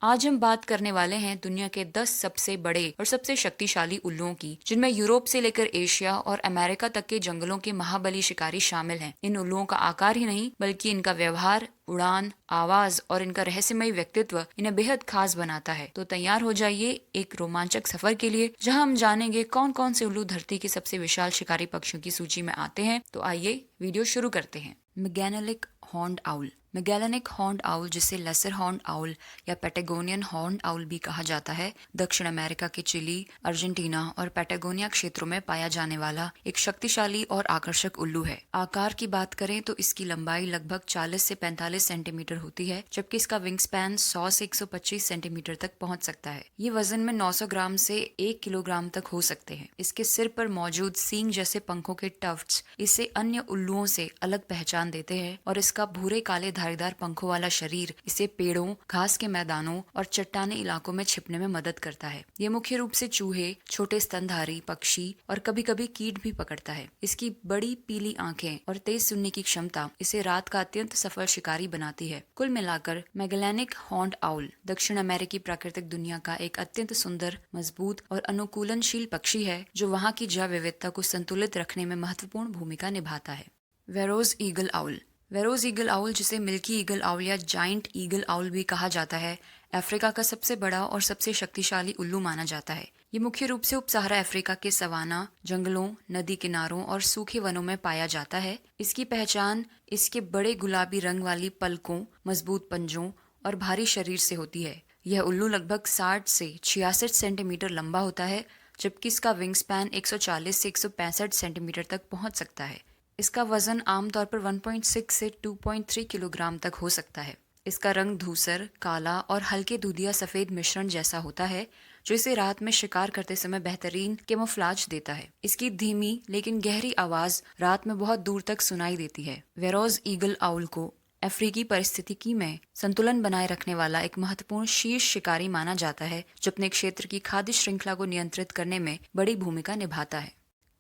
आज हम बात करने वाले हैं दुनिया के 10 सबसे बड़े और सबसे शक्तिशाली उल्लुओं की, जिनमें यूरोप से लेकर एशिया और अमेरिका तक के जंगलों के महाबली शिकारी शामिल हैं। इन उल्लुओं का आकार ही नहीं बल्कि इनका व्यवहार, उड़ान, आवाज और इनका रहस्यमयी व्यक्तित्व इन्हें बेहद खास बनाता है। तो तैयार हो जाइए एक रोमांचक सफर के लिए, जहां हम जानेंगे कौन कौन से उल्लू धरती के सबसे विशाल शिकारी पक्षियों की सूची में आते हैं। तो आइए वीडियो शुरू करते हैं। मैगेलेनिक हॉर्न्ड आउल। मैगेलेनिक हॉर्न्ड आउल, जिसे लेसर हॉर्न्ड आउल या पैटागोनियन हॉर्न्ड आउल भी कहा जाता है, दक्षिण अमेरिका के चिली, अर्जेंटीना और पैटागोनिया क्षेत्रों में पाया जाने वाला एक शक्तिशाली और आकर्षक उल्लू है। आकार की बात करें तो इसकी लंबाई लगभग 40 से 45 सेंटीमीटर होती है, जबकि इसका विंग स्पैन 100 से 125 सेंटीमीटर तक पहुंच सकता है। ये वजन में 900 ग्राम से 1 किलोग्राम तक हो सकते हैं। इसके सिर पर मौजूद सींग जैसे पंखों के टफ्ट्स इसे अन्य उल्लुओं से अलग पहचान देते हैं, और इसका भूरे काले धारीदार पंखों वाला शरीर इसे पेड़ों, घास के मैदानों और चट्टानी इलाकों में छिपने में मदद करता है। ये मुख्य रूप से चूहे, छोटे स्तनधारी पक्षी और कभी कभी कीट भी पकड़ता है। इसकी बड़ी पीली आंखें और तेज सुनने की क्षमता इसे रात का अत्यंत सफल शिकारी बनाती है। कुल मिलाकर मैगेलेनिक हॉर्न्ड आउल दक्षिण अमेरिकी प्राकृतिक दुनिया का एक अत्यंत सुंदर, मजबूत और अनुकूलनशील पक्षी है, जो वहाँ की जैव विविधता को संतुलित रखने में महत्वपूर्ण भूमिका निभाता है। वेरोज ईगल आउल। वेरोज ईगल आउल, जिसे मिल्की ईगल आउल या जाइंट ईगल आउल भी कहा जाता है, अफ्रीका का सबसे बड़ा और सबसे शक्तिशाली उल्लू माना जाता है। ये मुख्य रूप से उपसहारा अफ्रीका के सवाना, जंगलों, नदी किनारों और सूखे वनों में पाया जाता है। इसकी पहचान इसके बड़े गुलाबी रंग वाली पलकों, मजबूत पंजों और भारी शरीर से होती है। यह उल्लू लगभग 60 से 66 सेंटीमीटर लंबा होता है, जबकि इसका विंग स्पैन 140 से 165 सेंटीमीटर तक पहुंच सकता है। इसका वजन आमतौर पर 1.6 से 2.3 किलोग्राम तक हो सकता है। इसका रंग धूसर, काला और हल्के दूधिया सफेद मिश्रण जैसा होता है, जो इसे रात में शिकार करते समय बेहतरीन कैमोफ्लेज देता है। इसकी धीमी लेकिन गहरी आवाज रात में बहुत दूर तक सुनाई देती है। वेरोज ईगल आउल को अफ्रीकी परिस्थितिकी में संतुलन बनाए रखने वाला एक महत्वपूर्ण शीर्ष शिकारी माना जाता है, जो अपने क्षेत्र की खाद्य श्रृंखला को नियंत्रित करने में बड़ी भूमिका निभाता है।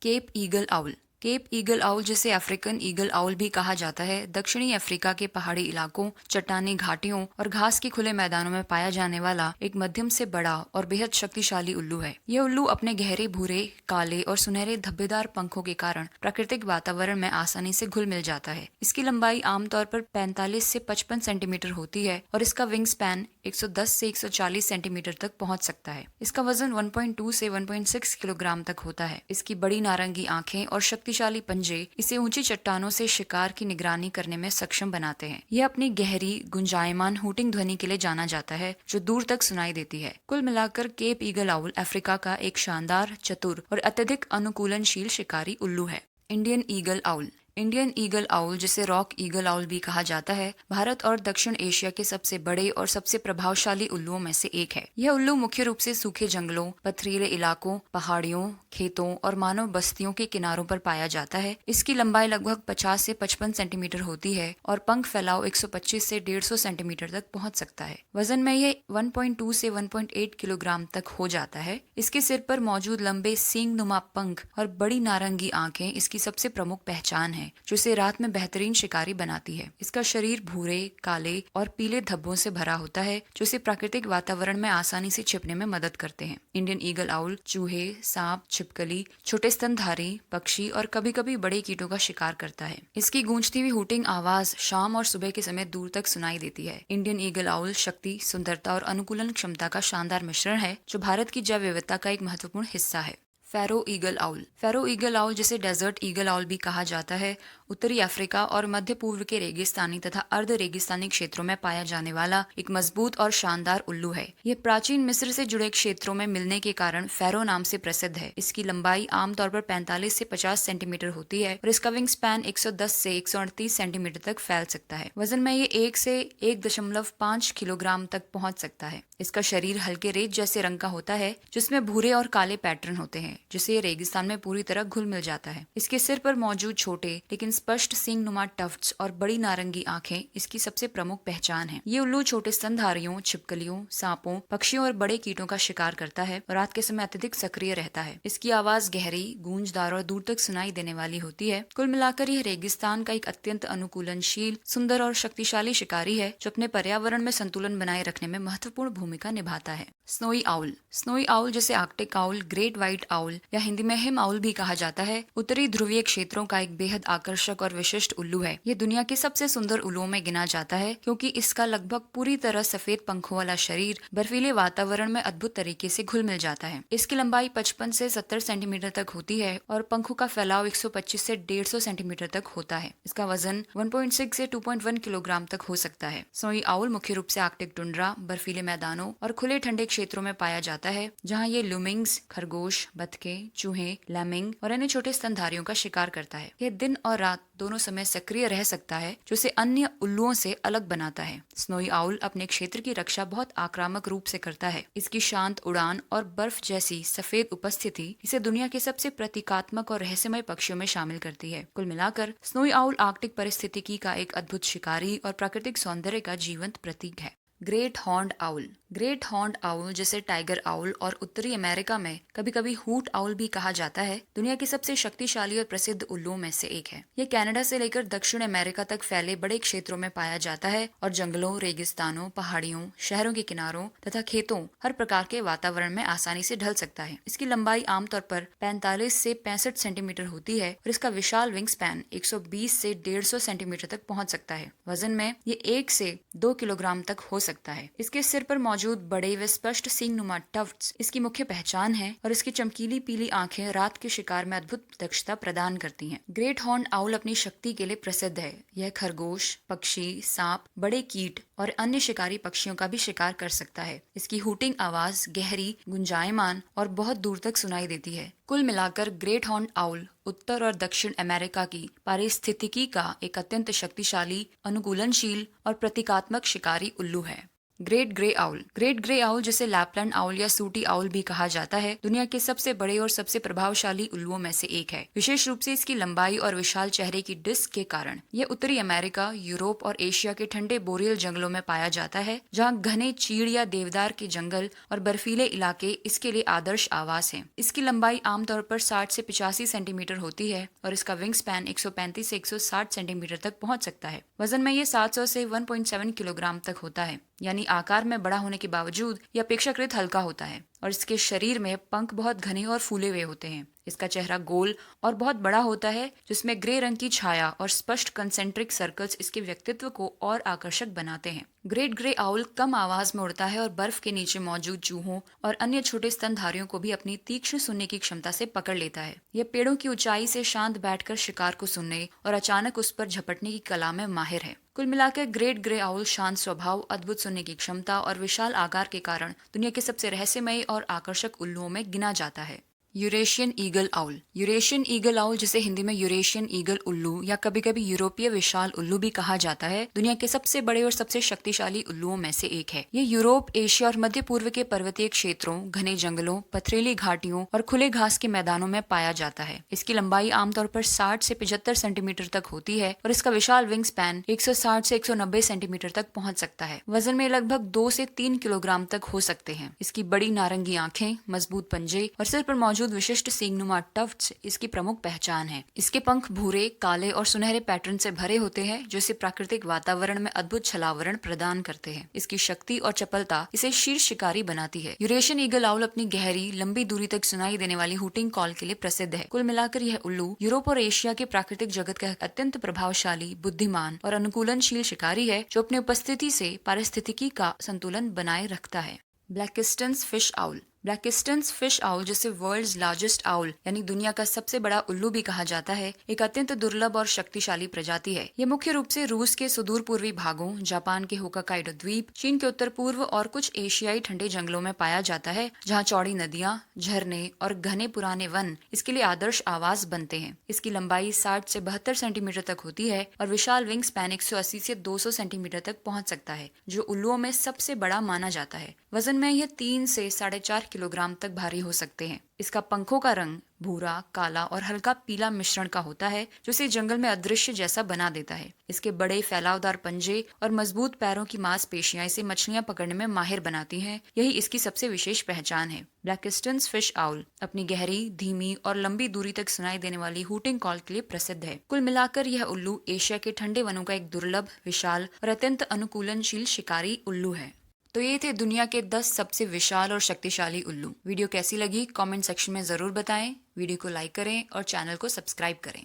Cape eagle owl. Cape eagle owl, जिसे अफ्रीकन ईगल आउल भी कहा जाता है, दक्षिणी अफ्रीका के पहाड़ी इलाकों, चट्टानी घाटियों और घास के खुले मैदानों में पाया जाने वाला एक मध्यम से बड़ा और बेहद शक्तिशाली उल्लू है। यह उल्लू अपने गहरे भूरे, काले और सुनहरे धब्बेदार पंखों के कारण प्राकृतिक वातावरण में आसानी से घुल मिल जाता है। इसकी लंबाई आमतौर पर 45 से 55 सेंटीमीटर होती है और इसका विंग स्पैन 110 से 140 सेंटीमीटर तक पहुंच सकता है। इसका वजन 1.2 से 1.6 किलोग्राम तक होता है। इसकी बड़ी नारंगी आंखें और शक्तिशाली पंजे इसे ऊंची चट्टानों से शिकार की निगरानी करने में सक्षम बनाते हैं। यह अपनी गहरी, गुंजायमान हूटिंग ध्वनि के लिए जाना जाता है, जो दूर तक सुनाई देती है। कुल मिलाकर केप ईगल आउल अफ्रीका का एक शानदार, चतुर और अत्यधिक अनुकूलनशील शिकारी उल्लू है। Indian eagle owl. Indian eagle owl, जिसे रॉक ईगल आउल भी कहा जाता है, भारत और दक्षिण एशिया के सबसे बड़े और सबसे प्रभावशाली उल्लुओं में से एक है। यह उल्लू मुख्य रूप से सूखे जंगलों, पथरीले इलाकों, पहाड़ियों, खेतों और मानव बस्तियों के किनारों पर पाया जाता है। इसकी लंबाई लगभग 50 से 55 सेंटीमीटर होती है और पंख फैलाव 125 से 150 सेंटीमीटर तक पहुंच सकता है। वजन में यह 1.2 से 1.8 किलोग्राम तक हो जाता है। इसके सिर पर मौजूद लंबे सींग नुमा पंख और बड़ी नारंगी आंखें इसकी सबसे प्रमुख पहचान है, जो इसे रात में बेहतरीन शिकारी बनाती है। इसका शरीर भूरे, काले और पीले धब्बों से भरा होता है, जो इसे प्राकृतिक वातावरण में आसानी से छिपने में मदद करते हैं। इंडियन ईगल आउल चूहे, सांप, छिपकली, छोटे स्तनधारी पक्षी और कभी कभी बड़े कीटों का शिकार करता है। इसकी गूंजती हुई हूटिंग आवाज शाम और सुबह के समय दूर तक सुनाई देती है। इंडियन ईगल आउल शक्ति, सुंदरता और अनुकूलन क्षमता का शानदार मिश्रण है, जो भारत की जैव विविधता का एक महत्वपूर्ण हिस्सा है। फेरो ईगल आउल। फेरो ईगल आउल, जिसे डेजर्ट ईगल आउल भी कहा जाता है, उत्तरी अफ्रीका और मध्य पूर्व के रेगिस्तानी तथा अर्ध रेगिस्तानी क्षेत्रों में पाया जाने वाला एक मजबूत और शानदार उल्लू है। यह प्राचीन मिस्र से जुड़े क्षेत्रों में मिलने के कारण फेरो नाम से प्रसिद्ध है। इसकी लंबाई आमतौर पर 45 से 50 सेंटीमीटर होती है और इसका विंग स्पैन 110 से 138 सेंटीमीटर तक फैल सकता है। वजन में ये 1 से 1.5 किलोग्राम तक पहुंच सकता है। इसका शरीर हल्के रेत जैसे रंग का होता है, जिसमें भूरे और काले पैटर्न होते हैं। जिससे ये रेगिस्तान में पूरी तरह घुल मिल जाता है। इसके सिर पर मौजूद छोटे लेकिन स्पष्ट सींग नुमा टफ्ट्स और बड़ी नारंगी आंखें इसकी सबसे प्रमुख पहचान है। ये उल्लू छोटे स्तनधारियों, छिपकलियों, सांपों, पक्षियों और बड़े कीटों का शिकार करता है और रात के समय अत्यधिक सक्रिय रहता है। इसकी आवाज गहरी, गूंजदार और दूर तक सुनाई देने वाली होती है। कुल मिलाकर यह रेगिस्तान का एक अत्यंत अनुकूलनशील, सुंदर और शक्तिशाली शिकारी है जो अपने पर्यावरण में संतुलन बनाए रखने में महत्वपूर्ण भूमिका निभाता है। Snowy owl. स्नोई आउल, जिसे Arctic owl, great white owl या हिंदी में हिम आउल भी कहा जाता है, उत्तरी ध्रुवीय क्षेत्रों का एक बेहद आकर्षक और विशिष्ट उल्लू है। ये दुनिया के सबसे सुंदर उल्लुओं में गिना जाता है क्योंकि इसका लगभग पूरी तरह सफेद पंखों वाला शरीर बर्फीले वातावरण में अद्भुत तरीके से घुल मिल जाता है। इसकी लंबाई 55 से 70 सेंटीमीटर तक होती है और पंखों का फैलाव 125 से 150 सेंटीमीटर तक होता है। इसका वजन 1.6 से 2.1 किलोग्राम तक हो सकता है। स्नोई आउल मुख्य रूप से आर्कटिक टुंड्रा, बर्फीले मैदानों और खुले ठंडे क्षेत्रों में पाया जाता है, जहाँ ये लुमिंग्स, खरगोश, बतखें, चूहे, लैमिंग और अन्य छोटे स्तनधारियों का शिकार करता है। यह दिन और रात दोनों समय सक्रिय रह सकता है, जो इसे अन्य उल्लुओं से अलग बनाता है। स्नोई आउल अपने क्षेत्र की रक्षा बहुत आक्रामक रूप से करता है। इसकी शांत उड़ान और बर्फ जैसी सफेद उपस्थिति इसे दुनिया के सबसे प्रतीकात्मक और रहस्यमय पक्षियों में शामिल करती है। कुल मिलाकर स्नोई आउल आर्कटिक परिस्थितिकी का एक अद्भुत शिकारी और प्राकृतिक सौंदर्य का जीवंत प्रतीक है। Great horned owl. Great horned owl, जिसे टाइगर आउल और उत्तरी अमेरिका में कभी कभी हूट आउल भी कहा जाता है, दुनिया के सबसे शक्तिशाली और प्रसिद्ध उल्लुओं में से एक है। यह कनाडा से लेकर दक्षिण अमेरिका तक फैले बड़े क्षेत्रों में पाया जाता है और जंगलों, रेगिस्तानों, पहाड़ियों, शहरों के किनारों तथा खेतों हर प्रकार के वातावरण में आसानी से ढल सकता है। इसकी लंबाई आमतौर पर 45 से 65 सेंटीमीटर होती है और इसका विशाल विंग स्पैन 120 से 150 सेंटीमीटर तक पहुंच सकता है। वजन में ये 1 से 2 किलोग्राम तक हो सकता है। इसके सिर पर मौजूद बड़े व स्पष्ट सींग नुमा टफ्ट्स इसकी मुख्य पहचान है और इसकी चमकीली पीली आंखें रात के शिकार में अद्भुत दक्षता प्रदान करती हैं। ग्रेट हॉर्न आउल अपनी शक्ति के लिए प्रसिद्ध है। यह खरगोश, पक्षी, सांप, बड़े कीट और अन्य शिकारी पक्षियों का भी शिकार कर सकता है। इसकी हूटिंग आवाज गहरी, गुंजायमान और बहुत दूर तक सुनाई देती है। कुल मिलाकर ग्रेट हॉर्न आउल उत्तर और दक्षिण अमेरिका की पारिस्थितिकी का एक अत्यंत शक्तिशाली, अनुकूलनशील और प्रतीकात्मक शिकारी उल्लू है। Great grey owl. Great grey owl, जिसे लैपलैंड आउल या सूटी आउल भी कहा जाता है, दुनिया के सबसे बड़े और सबसे प्रभावशाली उल्लुओं में से एक है। विशेष रूप से इसकी लंबाई और विशाल चेहरे की डिस्क के कारण यह उत्तरी अमेरिका, यूरोप और एशिया के ठंडे बोरियल जंगलों में पाया जाता है, जहाँ घने चीड़ या देवदार के जंगल और बर्फीले इलाके इसके लिए आदर्श आवास हैं। इसकी लंबाई आमतौर पर 60 से 85 सेंटीमीटर होती है और इसका विंग स्पैन 135 से 160 सेंटीमीटर तक पहुंच सकता है। वजन में ये 700 से 1.7 किलोग्राम तक होता है, यानी आकार में बड़ा होने के बावजूद यह अपेक्षाकृत हल्का होता है और इसके शरीर में पंख बहुत घने और फूले हुए होते हैं। इसका चेहरा गोल और बहुत बड़ा होता है, जिसमें ग्रे रंग की छाया और स्पष्ट कंसेंट्रिक सर्कल्स इसके व्यक्तित्व को और आकर्षक बनाते हैं। ग्रेट ग्रे आउल कम आवाज में उड़ता है और बर्फ के नीचे मौजूद चूहों और अन्य छोटे स्तनधारियों को भी अपनी तीक्ष्ण सुनने की क्षमता से पकड़ लेता है। यह पेड़ों की ऊंचाई से शांत बैठकर शिकार को सुनने और अचानक उस पर झपटने की कला में माहिर है। कुल मिलाकर ग्रेट ग्रे आउल शांत स्वभाव, अद्भुत सुनने की क्षमता और विशाल आकार के कारण दुनिया के सबसे रहस्यमय और आकर्षक उल्लुओं में गिना जाता है। Eurasian eagle owl. Eurasian eagle owl, जिसे हिंदी में यूरेशियन ईगल उल्लू या कभी कभी यूरोपीय विशाल उल्लू भी कहा जाता है, दुनिया के सबसे बड़े और सबसे शक्तिशाली उल्लुओं में से एक है। ये यूरोप, एशिया और मध्य पूर्व के पर्वतीय क्षेत्रों, घने जंगलों, पथरीली घाटियों और खुले घास के मैदानों में पाया जाता है। इसकी लंबाई आमतौर पर 60 से 75 सेंटीमीटर तक होती है और इसका विशाल विंग स्पैन 160 से 190 सेंटीमीटर तक पहुंच सकता है। वजन में लगभग 2 से 3 किलोग्राम तक हो सकते हैं। इसकी बड़ी नारंगी आंखें, मजबूत पंजे और सिर पर मौजूद विशिष्ट सींगनुमा टफ्ट्स इसकी प्रमुख पहचान है। इसके पंख भूरे, काले और सुनहरे पैटर्न से भरे होते हैं, जो इसे प्राकृतिक वातावरण में अद्भुत छलावरण प्रदान करते हैं। इसकी शक्ति और चपलता इसे शीर्ष शिकारी बनाती है। यूरेशियन ईगल आउल अपनी गहरी, लंबी दूरी तक सुनाई देने वाली हूटिंग कॉल के लिए प्रसिद्ध है। कुल मिलाकर यह उल्लू यूरोप और एशिया के प्राकृतिक जगत का अत्यंत प्रभावशाली, बुद्धिमान और अनुकूलनशील शिकारी है, जो अपनी उपस्थिति से पारिस्थितिकी का संतुलन बनाए रखता है। ब्लैकिस्टन्स फिश आउल। ब्लैकिस्टन्स फिश आउल, जिसे वर्ल्ड्स लार्जेस्ट आउल यानी दुनिया का सबसे बड़ा उल्लू भी कहा जाता है, एक अत्यंत दुर्लभ और शक्तिशाली प्रजाति है। यह मुख्य रूप से रूस के सुदूर पूर्वी भागों, जापान के होकाकाइडो द्वीप, चीन के उत्तर पूर्व और कुछ एशियाई ठंडे जंगलों में पाया जाता है, जहाँ चौड़ी नदियाँ, झरने और घने पुराने वन इसके लिए आदर्श आवास बनते हैं। इसकी लंबाई 60 से 72 सेंटीमीटर तक होती है और विशाल विंग स्पैन 180 से 200 सेंटीमीटर तक पहुंच सकता है, जो उल्लुओं में सबसे बड़ा माना जाता है। वजन में यह 3 से 4.5 किलोग्राम तक भारी हो सकते हैं। इसका पंखों का रंग भूरा, काला और हल्का पीला मिश्रण का होता है, जो इसे जंगल में अदृश्य जैसा बना देता है। इसके बड़े फैलावदार पंजे और मजबूत पैरों की मांसपेशियां इसे मछलियां पकड़ने में माहिर बनाती हैं। यही इसकी सबसे विशेष पहचान है। ब्लैकिस्टन्स फिश आउल अपनी गहरी, धीमी और लंबी दूरी तक सुनाई देने वाली हूटिंग कॉल के लिए प्रसिद्ध है। कुल मिलाकर यह उल्लू एशिया के ठंडे वनों का एक दुर्लभ, विशाल और अत्यंत अनुकूलनशील शिकारी उल्लू है। तो ये थे दुनिया के 10 सबसे विशाल और शक्तिशाली उल्लू। वीडियो कैसी लगी कमेंट सेक्शन में जरूर बताएं। वीडियो को लाइक करें और चैनल को सब्सक्राइब करें।